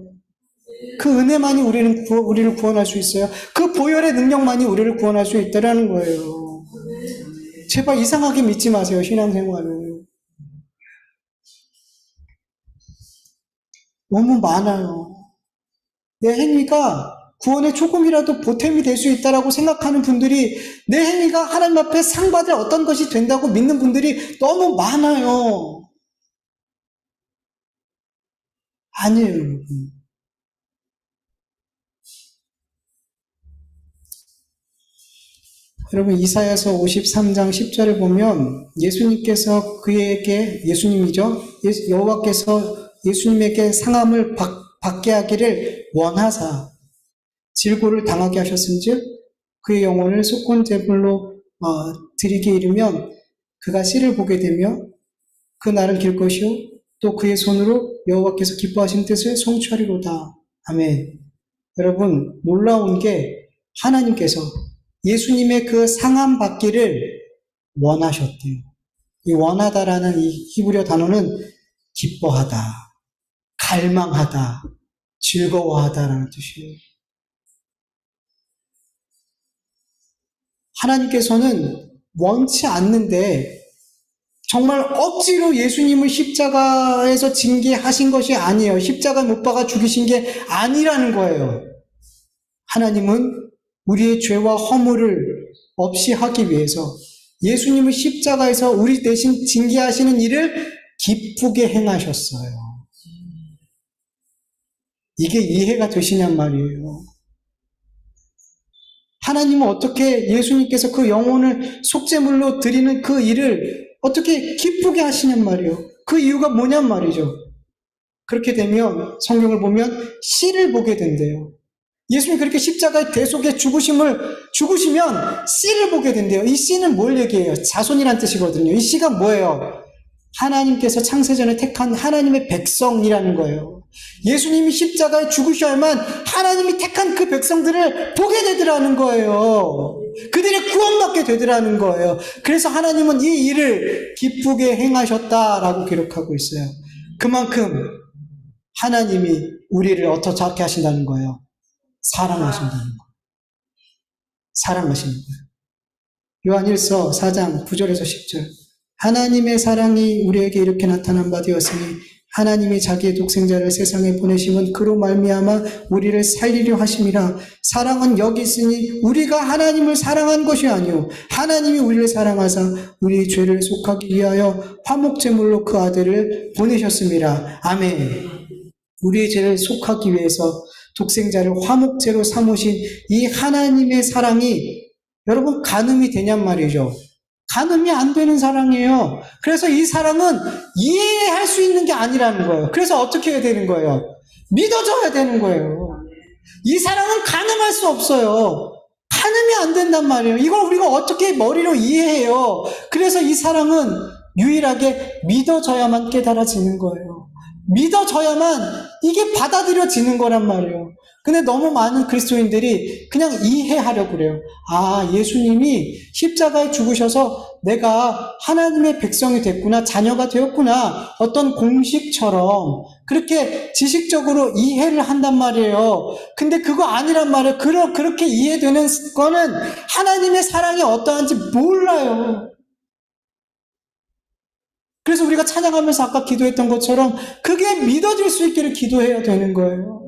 그 은혜만이 우리를 구원할 수 있어요. 그 보혈의 능력만이 우리를 구원할 수 있다는 거예요. 제발 이상하게 믿지 마세요, 신앙생활을. 너무 많아요. 내 행위가 구원에 조금이라도 보탬이 될 수 있다라고 생각하는 분들이, 내 행위가 하나님 앞에 상 받을 어떤 것이 된다고 믿는 분들이 너무 많아요. 아니에요, 여러분. 여러분, 이사야서 53장 10절을 보면 예수님께서 예수님이죠? 여호와께서 예수님에게 상함을 받게 하기를 원하사 질고를 당하게 하셨은즉 그의 영혼을 속건제물로 드리게 이르면 그가 씨를 보게 되며 그 날은 길 것이요 또 그의 손으로 여호와께서 기뻐하신 뜻을 성취하리로다. 아멘. 여러분, 놀라운 게 하나님께서 예수님의 그 상함 받기를 원하셨대요. 이 원하다라는 이 히브리어 단어는 기뻐하다, 갈망하다, 즐거워하다라는 뜻이에요. 하나님께서는 원치 않는데 정말 억지로 예수님을 십자가에서 징계하신 것이 아니에요. 십자가에 못 박아 죽이신 게 아니라는 거예요. 하나님은 우리의 죄와 허물을 없이 하기 위해서 예수님을 십자가에서 우리 대신 징계하시는 일을 기쁘게 행하셨어요. 이게 이해가 되시냔 말이에요. 하나님은 어떻게 예수님께서 그 영혼을 속죄물로 드리는 그 일을 어떻게 기쁘게 하시냔 말이에요. 그 이유가 뭐냔 말이죠. 그렇게 되면 성경을 보면 씨를 보게 된대요. 예수님이 그렇게 십자가의 대속에 죽으시면 씨를 보게 된대요. 이 씨는 뭘 얘기해요? 자손이란 뜻이거든요. 이 씨가 뭐예요? 하나님께서 창세전에 택한 하나님의 백성이라는 거예요. 예수님이 십자가에 죽으셔야만 하나님이 택한 그 백성들을 보게 되더라는 거예요. 그들이 구원받게 되더라는 거예요. 그래서 하나님은 이 일을 기쁘게 행하셨다라고 기록하고 있어요. 그만큼 하나님이 우리를 어떻게 하신다는 거예요? 사랑하신다는 거예요. 사랑하시는 거예요. 요한 1서 4장 9절에서 10절. 하나님의 사랑이 우리에게 이렇게 나타난 바 되었으니 하나님이 자기의 독생자를 세상에 보내심은 그로 말미암아 우리를 살리려 하심이라. 사랑은 여기 있으니 우리가 하나님을 사랑한 것이 아니요 하나님이 우리를 사랑하사 우리 죄를 속하기 위하여 화목제물로 그 아들을 보내셨음이라. 아멘. 우리의 죄를 속하기 위해서 독생자를 화목제로 삼으신 이 하나님의 사랑이 여러분 가늠이 되냔 말이죠. 가늠이 안 되는 사랑이에요. 그래서 이 사랑은 이해할 수 있는 게 아니라는 거예요. 그래서 어떻게 해야 되는 거예요? 믿어져야 되는 거예요. 이 사랑은 가늠할 수 없어요. 가늠이 안 된단 말이에요. 이걸 우리가 어떻게 머리로 이해해요? 그래서 이 사랑은 유일하게 믿어져야만 깨달아지는 거예요. 믿어져야만 이게 받아들여지는 거란 말이에요. 근데 너무 많은 그리스도인들이 그냥 이해하려고 그래요. 아, 예수님이 십자가에 죽으셔서 내가 하나님의 백성이 됐구나, 자녀가 되었구나, 어떤 공식처럼 그렇게 지식적으로 이해를 한단 말이에요. 근데 그거 아니란 말이에요. 그렇게 이해되는 거는 하나님의 사랑이 어떠한지 몰라요. 그래서 우리가 찬양하면서 아까 기도했던 것처럼 그게 믿어질 수 있기를 기도해야 되는 거예요.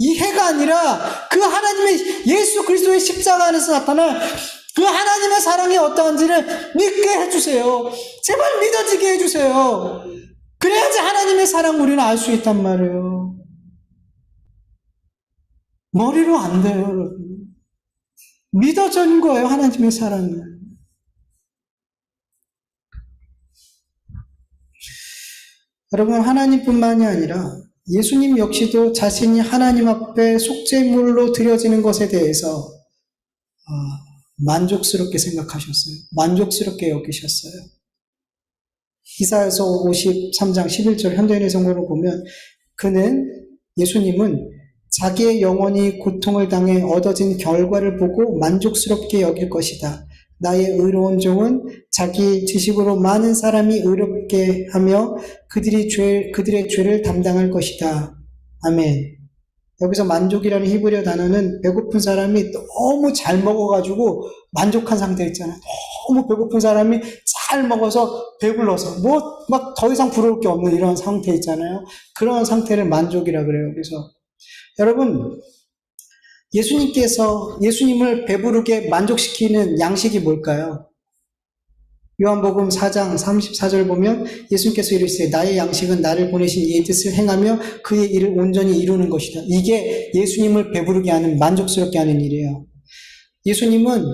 이해가 아니라 그 하나님의 예수 그리스도의 십자가 안에서 나타날 그 하나님의 사랑이 어떠한지를 믿게 해주세요. 제발 믿어지게 해주세요. 그래야지 하나님의 사랑 우리는 알 수 있단 말이에요. 머리로 안 돼요, 여러분. 믿어지는 거예요, 하나님의 사랑은. 여러분, 하나님뿐만이 아니라 예수님 역시도 자신이 하나님 앞에 속죄물로 드려지는 것에 대해서 만족스럽게 생각하셨어요. 만족스럽게 여기셨어요. 이사야서 53장 11절 현대인의 성경을 보면 예수님은 자기의 영혼이 고통을 당해 얻어진 결과를 보고 만족스럽게 여길 것이다. 나의 의로운 종은 자기 지식으로 많은 사람이 의롭게 하며 그들의 죄를 담당할 것이다. 아멘. 여기서 만족이라는 히브리어 단어는 배고픈 사람이 너무 잘 먹어가지고 만족한 상태 있잖아요. 너무 배고픈 사람이 잘 먹어서 배불러서 막 더 이상 부러울 게 없는 이런 상태 있잖아요. 그런 상태를 만족이라 그래요. 그래서 여러분, 예수님을 배부르게 만족시키는 양식이 뭘까요? 요한복음 4장 34절 보면 예수님께서 이르시되 나의 양식은 나를 보내신 이의 뜻을 행하며 그의 일을 온전히 이루는 것이다. 이게 예수님을 배부르게 하는, 만족스럽게 하는 일이에요. 예수님은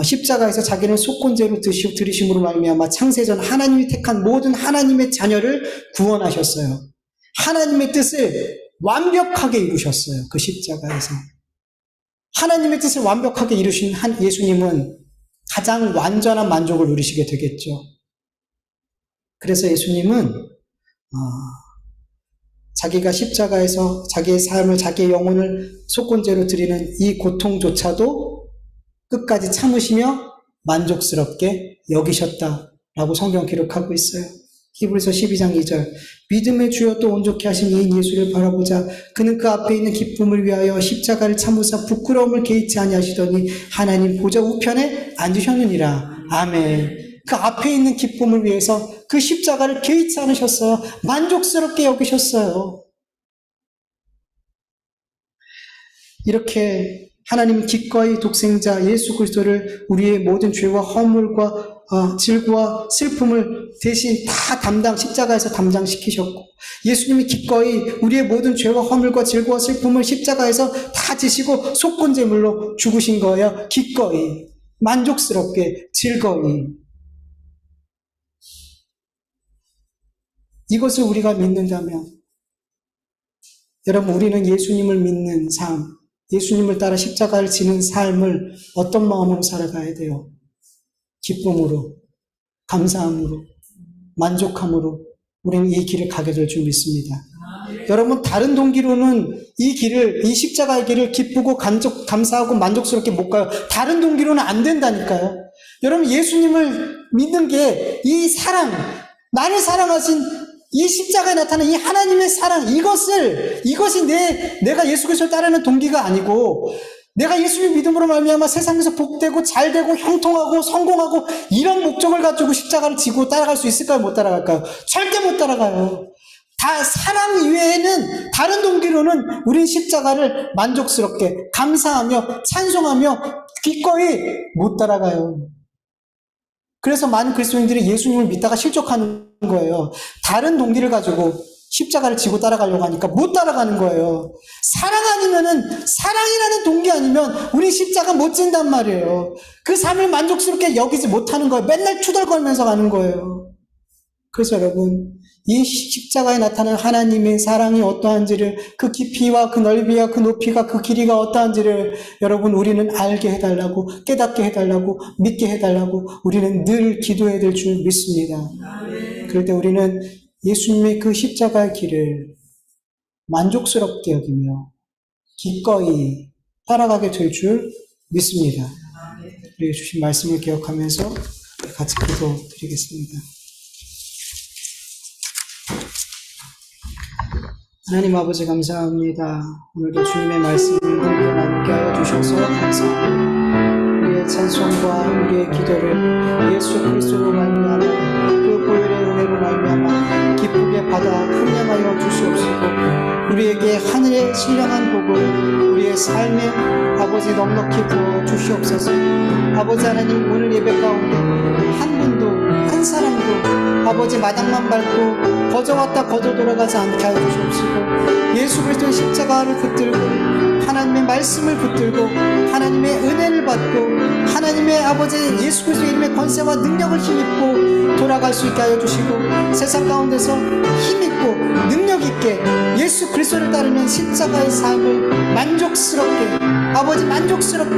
십자가에서 자기는 속건제로 들이심으로 말미암아 창세전 하나님이 택한 모든 하나님의 자녀를 구원하셨어요. 하나님의 뜻을 완벽하게 이루셨어요. 그 십자가에서. 하나님의 뜻을 완벽하게 이루신 예수님은 가장 완전한 만족을 누리시게 되겠죠. 그래서 예수님은 자기가 십자가에서 자기의 삶을, 자기의 영혼을 속건제로 드리는 이 고통조차도 끝까지 참으시며 만족스럽게 여기셨다라고 성경 기록하고 있어요. 히브리서 12장 2절. 믿음의 주여 또 온전케 하신 이인 예수를 바라보자. 그는 그 앞에 있는 기쁨을 위하여 십자가를 참으사 부끄러움을 개의치 아니하시더니 하나님 보좌 우편에 앉으셨느니라. 아멘. 그 앞에 있는 기쁨을 위해서 그 십자가를 개의치 않으셨어요. 만족스럽게 여기셨어요. 이렇게 하나님은 기꺼이 독생자 예수 그리스도를 우리의 모든 죄와 허물과 질고와 슬픔을 대신 다 십자가에서 담당시키셨고, 예수님이 기꺼이 우리의 모든 죄와 허물과 질고와 슬픔을 십자가에서 다 지시고 속건제물로 죽으신 거예요. 기꺼이, 만족스럽게, 즐거이. 이것을 우리가 믿는다면, 여러분, 우리는 예수님을 믿는 삶, 예수님을 따라 십자가를 지는 삶을 어떤 마음으로 살아가야 돼요? 기쁨으로, 감사함으로, 만족함으로 우리는 이 길을 가게 될 줄 믿습니다. 여러분, 다른 동기로는 이 십자가의 길을 기쁘고 감사하고 만족스럽게 못 가요. 다른 동기로는 안 된다니까요. 여러분, 예수님을 믿는 게 이 사랑, 나를 사랑하신 이 십자가에 나타나는 이 하나님의 사랑, 이것이 내가 예수 그리스도를 따르는 동기가 아니고, 내가 예수님 믿음으로 말미암아 세상에서 복되고 잘되고 형통하고 성공하고 이런 목적을 가지고 십자가를 지고 따라갈 수 있을까요? 못 따라갈까요? 절대 못 따라가요. 사랑 이외에는 다른 동기로는 우린 십자가를 만족스럽게 감사하며 찬송하며 기꺼이 못 따라가요. 그래서 많은 그리스도인들이 예수님을 믿다가 실족하는 거예요. 다른 동기를 가지고 십자가를 지고 따라가려고 하니까 못 따라가는 거예요. 사랑이라는 동기 아니면 우리 십자가 못 진단 말이에요. 그 삶을 만족스럽게 여기지 못하는 거예요. 맨날 투덜거리면서 가는 거예요. 그래서 여러분, 이 십자가에 나타나는 하나님의 사랑이 어떠한지를, 그 깊이와 그 넓이와 그 높이가 그 길이가 어떠한지를 여러분, 우리는 알게 해달라고, 깨닫게 해달라고, 믿게 해달라고 우리는 늘 기도해야 될 줄 믿습니다. 그럴 때 우리는 예수님의 그 십자가의 길을 만족스럽게 여기며 기꺼이 따라가게 될 줄 믿습니다. 우리 주신 말씀을 기억하면서 같이 기도드리겠습니다. 하나님 아버지 감사합니다. 오늘도 주님의 말씀을 함께 나누게 하여 주셔서 감사합니다. 우리의 찬송과 우리의 기도를 예수 그리스도로 말미암아 그 보혈의 은혜로 말미암아 기쁘게 받아 흥량하여 주시옵시고, 우리에게 하늘의 신령한 복을 우리의 삶에 아버지 넉넉히 부어 주시옵소서. 아버지 하나님, 오늘 예배 가운데 한 분도 한 사람도 아버지 마당만 밟고 거저왔다 거저 돌아가지 않게 하여 주시옵시고, 예수 그리스도의 십자가를 붙들고 하나님의 말씀을 붙들고 하나님의 은혜를 받고 하나님의 아버지 예수 그리스도의 이름의 권세와 능력을 힘입고 돌아갈 수 있게 하여 주시고, 세상 가운데서 힘있고 능력있게 예수 그리스도를 따르는 십자가의 삶을 만족스럽게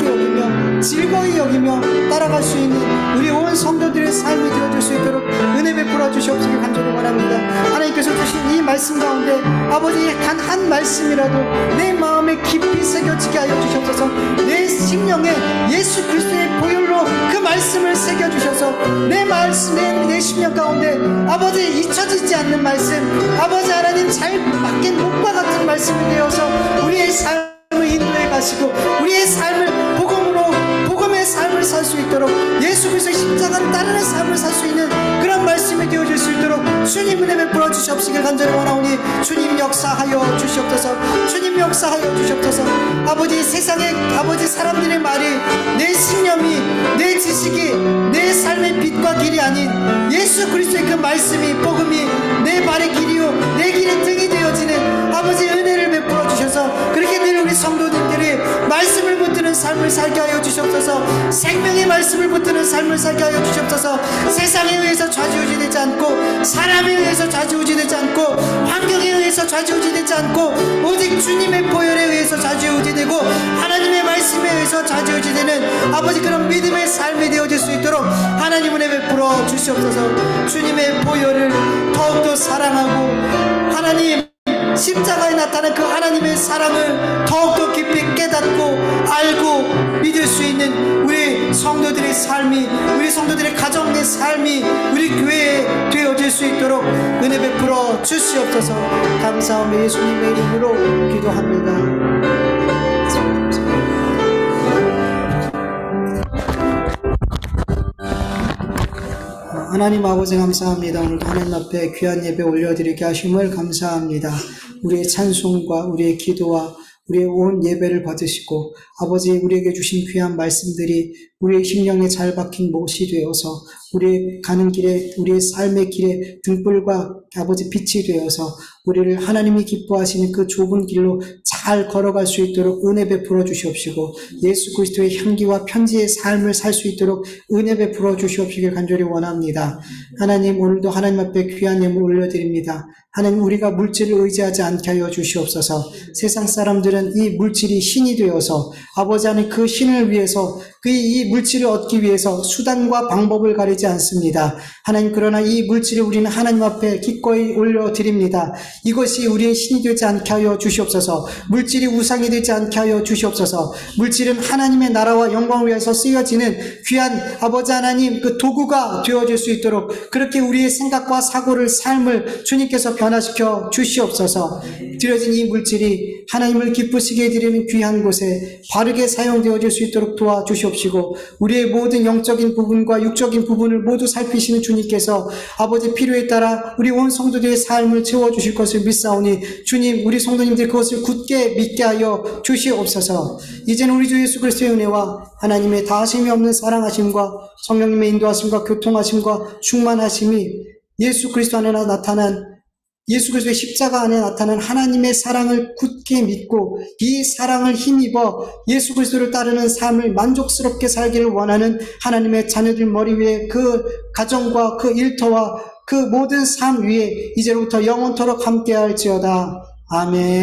여기며 즐거이 여기며 따라갈 수 있는 우리 온 성도들의 삶이 되어줄 수 있도록 은혜 베풀어 주시옵시길 간절히 원합니다. 하나님께서 주신 이 말씀 가운데 아버지 단 한 말씀이라도 내 마음에 깊이 새겨지게 하여 주시옵소서. 내 심령에 예수 그리스도의 보혈로 그 말씀을 새겨주셔서 내 심령 가운데 아버지 잊혀지지 않는 말씀, 아버지 하나님 잘 맡긴 목과 같은 말씀이 되어서 우리의 삶을 인도해 가시고 우리의 삶을 복음의 삶을 살 수 있도록, 예수 그리스도의 십자가를 따르는 삶을 살 수 있는 그런 말씀이 되어질 수 있도록 주님 은혜 베풀어 주시옵시길 간절히 원하오니 주님 역사하여 주시옵소서. 주님 역사하여 주시옵소서. 아버지, 세상의 아버지 사람들의 말이 내 신념이, 내 지식이, 내 삶의 빛과 길이 아닌 예수 그리스도의 그 말씀이, 복음이 내 발의 길이요 내 길의 등이 되어지는 아버지 은혜를 베풀어 주셔서 그렇게 늘 우리 성도들이 말씀을 붙드는 삶을 살게 하여 주시옵소서. 생명의 말씀을 붙드는 삶을 살게 하여 주시옵소서. 세상에 의해서 좌지우지되지 않고, 사람에 의해서 좌지우지되지 않고, 환경에 의해서 좌지우지되지 않고, 오직 주님의 보혈에 의해서 좌지우지되고 하나님의 말씀에 의해서 좌지우지되는 아버지 그런 믿음의 삶이 되어질 수 있도록 하나님 은혜 베풀어 주시옵소서. 주님의 보혈을 더욱더 사랑하고 하나님 십자가에 나타난 그 하나님의 사랑을 더욱더 깊이 깨닫고 알고 믿을 수 있는 우리 성도들의 삶이, 우리 성도들의 가정의 삶이 우리 교회에 되어질 수 있도록 은혜 베풀어 주시옵소서. 감사하며 예수님의 이름으로 기도합니다. 하나님 아버지 감사합니다. 오늘도 하나님 앞에 귀한 예배 올려드리게 하심을 감사합니다. 우리의 찬송과 우리의 기도와 우리의 온 예배를 받으시고 아버지 우리에게 주신 귀한 말씀들이 우리의 심령에 잘 박힌 못이 되어서 우리의 가는 길에 우리의 삶의 길에 등불과 아버지 빛이 되어서 우리를 하나님이 기뻐하시는 그 좁은 길로 잘 걸어갈 수 있도록 은혜 베풀어 주시옵시고 예수 그리스도의 향기와 편지의 삶을 살 수 있도록 은혜 베풀어 주시옵시길 간절히 원합니다. 하나님 오늘도 하나님 앞에 귀한 예물 올려드립니다. 하나님 우리가 물질을 의지하지 않게 하여 주시옵소서. 세상 사람들은 이 물질이 신이 되어서 아버지 하나님 그 신을 위해서 이 물질을 얻기 위해서 수단과 방법을 가리지 않습니다. 하나님 그러나 이 물질을 우리는 하나님 앞에 기꺼이 올려드립니다. 이것이 우리의 신이 되지 않게 하여 주시옵소서. 물질이 우상이 되지 않게 하여 주시옵소서. 물질은 하나님의 나라와 영광을 위해서 쓰여지는 귀한 아버지 하나님 그 도구가 되어질 수 있도록 그렇게 우리의 생각과 사고를 삶을 주님께서 변화시켜 주시옵소서. 드려진 이 물질이 하나님을 기쁘시게 해드리는 귀한 곳에 바르게 사용되어질 수 있도록 도와주시옵시고 우리의 모든 영적인 부분과 육적인 부분을 모두 살피시는 주님께서 아버지 필요에 따라 우리 온 성도들의 삶을 채워주실 것을 믿사오니 주님 우리 성도님들 그것을 굳게 믿게 하여 주시옵소서. 이제는 우리 주 예수 그리스도의 은혜와 하나님의 다하심이 없는 사랑하심과 성령님의 인도하심과 교통하심과 충만하심이 예수 그리스도 안에 나타난 예수 그리스도의 십자가 안에 나타난 하나님의 사랑을 굳게 믿고 이 사랑을 힘입어 예수 그리스도를 따르는 삶을 만족스럽게 살기를 원하는 하나님의 자녀들 머리 위에 그 가정과 그 일터와 그 모든 삶 위에 이제로부터 영원토록 함께할지어다. 아멘.